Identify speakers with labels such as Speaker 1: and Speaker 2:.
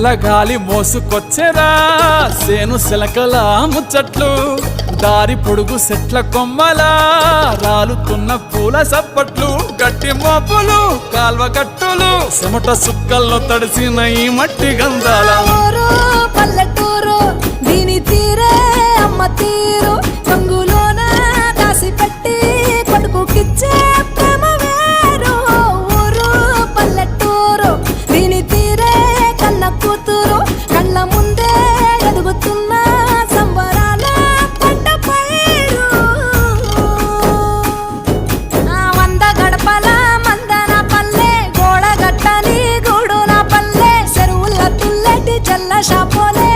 Speaker 1: చల్లగాలి మోసుకొచ్చెరా సేను శిలకల ముచ్చట్లు దారి పొడుగు సెట్ల కొమ్మలా రాలుతున్న పూల సప్పట్లు గట్టి మోపులు కాల్వ గట్టులు చెమట సుక్కల్లో తడిసిన ఈ మట్టి గంధాల
Speaker 2: పల్లెటూరు దీని తీరే అమ్మ తీరు కంగులోన దాసి పెట్టి కొడుకుకిచ్చే ప్రేమ వేరు ఊరు పల్లెటూరు దీని తీరే కన్న కూతురు కళ్ళ ముందే ఎదుగుతున్న సంబరాల పంట పైరు వంద గడపల మందన పల్లె గోడ గట్టని గూడున పల్లె చెరువుల తుల్లటి చల్ల షాపోలే